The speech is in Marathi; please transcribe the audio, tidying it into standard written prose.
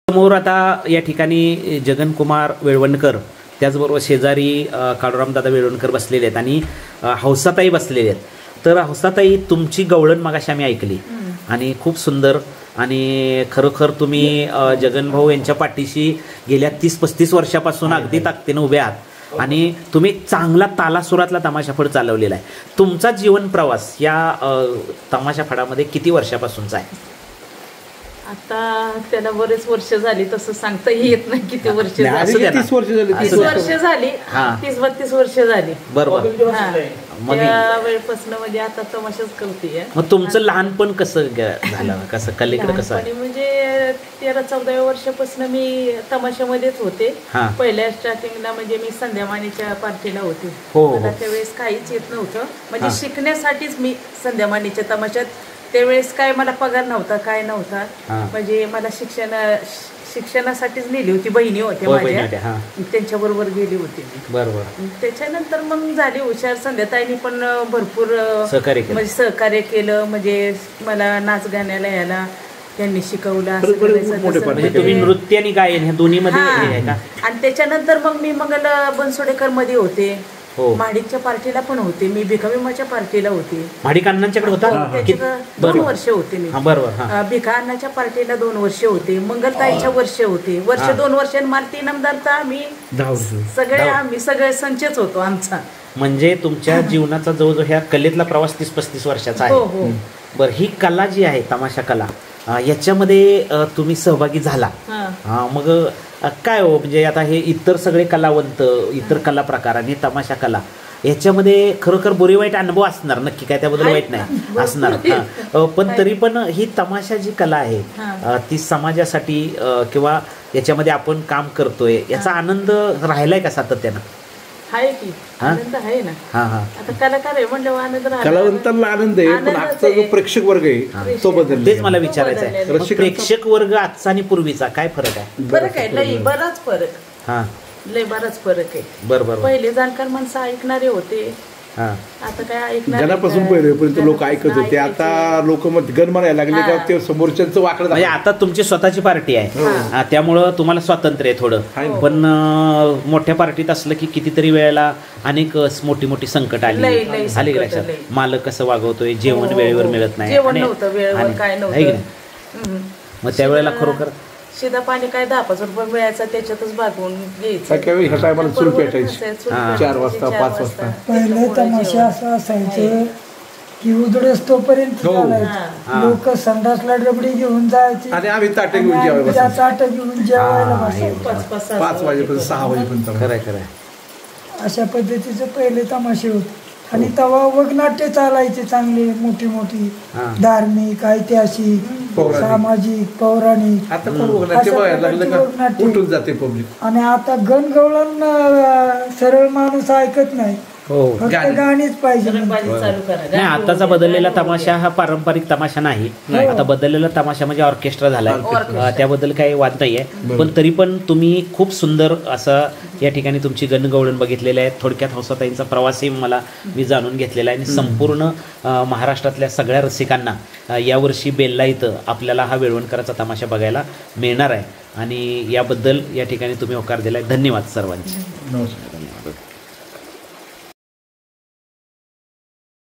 समोर आता या ठिकाणी जगनकुमार वेळवणकर, त्याचबरोबर शेजारी काळूरामदादा वेळवणकर बसलेले आहेत आणि हौसाताई बसलेले आहेत. तर हौसाताई, तुमची गवळण मगाशी आम्ही ऐकली आणि खूप सुंदर, आणि खरोखर तुम्ही जगनभाऊ यांच्या पाठीशी गेल्या 30-35 वर्षापासून अगदी ताकदीनं उभे आहात आणि तुम्ही चांगला तालासुरातला तमाशाफड चालवलेला आहे. तुमचा जीवन प्रवास या तमाशा फडामध्ये किती वर्षापासूनचा आहे? आता त्याला बरेच वर्ष झाली, तसं सांगता येत नाही किती वर्ष झाली. 30 वर्ष झाली. 30 वर्ष झाली, 30-32 वर्ष झाली. बरोबर. त्या वेळपासून म्हणजे आता तमाशाच करते. मग तुमचं लहानपण कसं झालं, कसं कलेकडे कसं? म्हणजे 13-14 वर्षापासून मी तमाशामध्येच होते. पहिल्या स्टार्टिंगला म्हणजे मी संध्यामानीच्या पार्टीला होते. मला त्यावेळेस काहीच येत नव्हतं, म्हणजे शिकण्यासाठीच मी संध्यामानीच्या तमाशात. त्यावेळेस काय मला पगार नव्हता, काय नव्हता, म्हणजे मला शिक्षणासाठीच नेली होती. बहिणी होत्या माझ्या, त्यांच्याबरोबर गेली होती मी. बरोबर. त्याच्यानंतर मग झाली हुशार. संध्याताईंनी पण भरपूर सहकार्य केलं, म्हणजे मला नाच गाण्याला यायला त्यांनी शिकवलं. तुम्ही नृत्य आणि गायन ह्या दोन्ही मध्ये. आणि त्याच्यानंतर मग मी मंगल बनसोडेकर मध्ये होते, महाडिकच्या पार्टीला पण होते मी, भिकाविमाच्या पार्टीला होते. महाडिक अण्णांच्याकडे होता 2 वर्ष होते मी. बरोबर. भिका अण्णाच्या पार्टीला 2 वर्ष होते, मंगलताईच्या वर्ष होते, 2 वर्ष. मला 3 आमदारचा आम्ही सगळे संचच होतो आमचा. म्हणजे तुमच्या जीवनाचा जवळजवळ ह्या कलेतला प्रवास 30-35 वर्षाचा आहे. बरं, ही कला जी आहे, तमाशा कला, याच्यामध्ये तुम्ही सहभागी झाला. मग काय हो, म्हणजे आता हे इतर सगळे कलावंत, इतर कला प्रकार आणि तमाशा कला, याच्यामध्ये खरोखर बरे वाईट अनुभव असणार, नक्की काय त्याबद्दल वाईट नाही असणार. पण तरी पण ही तमाशा जी कला आहे ती समाजासाठी किंवा याच्यामध्ये आपण काम करतोय, याचा आनंद राहिलाय का सातत्यानं? आहे की आनंद आहे ना. आता कलाकार आहे म्हणजे आनंद, कलावंतांना आनंद आहे, पण आजचा जो प्रेक्षक वर्ग आहे तो बदल. तेच मला विचारायचं आहे, प्रेक्षक वर्ग आजचा आणि पूर्वीचा काय फरक आहे? फरक आहे लई, बराच फरक. लय बराच फरक आहे. बरोबर. पहिले जाणकार माणसं ऐकणारे होते, आता काय ऐकणार. जनापासून पहिलेपर्यंत लोक ऐकत होते, आता लोक मग गण म्हणायला लागले का ते समोरच्यांचं वाकडं. म्हणजे आता तुमची स्वतःची पार्टी आहे, त्यामुळं तुम्हाला स्वातंत्र्य आहे थोडं. पण मोठ्या पार्टीत असलं की कितीतरी वेळेला अनेक मोठी मोठी संकट आली लक्षात. मालक कसं वागवतोय, जेवण वेळेवर मिळत नाही, मग त्यावेळेला खरोखर शिदा पाणी काय 10-5 रुपये मिळायचा, त्याच्यातच भागवून घ्यायचं. 4 वाजता 5 वाजता. पहिले तमाशा असं असायचं की उजडस तोपर्यंत लोक संडासला डबडी घेऊन जायचे आणि आम्ही ताटे घेऊन जेवायला, जेवायला 5 वाजेपर्यंत 6 वाजेपर्यंत. खरंय. अशा पद्धतीचे पहिले तमाशे होते. आणि तेव्हा वगनाट्य चालायचे चांगले, मोठी मोठी, धार्मिक, ऐतिहासिक, सामाजिक, पौराणिक. आणि आता गणगवळण सरळ माणूस ऐकत नाही, फक्त गाणीच पाहिजे. नाही, आताचा बदललेला तमाशा हा पारंपरिक तमाशा नाही. आता बदललेला तमाशा म्हणजे ऑर्केस्ट्रा झालाय, त्याबद्दल काही वाद नाहीये. पण तरी पण तुम्ही खूप सुंदर असं या ठिकाणी तुमची गणगवळण बघितलेली आहे. थोडक्यात हौसाताईंचा प्रवासही मी जाणून घेतलेला आहे. आणि संपूर्ण महाराष्ट्रातल्या सगळ्या रसिकांना यावर्षी बेल्ला इथं आपल्याला हा वेळवणकराचा तमाशा बघायला मिळणार आहे. आणि याबद्दल या ठिकाणी तुम्ही होकार दिलाय. धन्यवाद सर्वांचे. नमस्कार.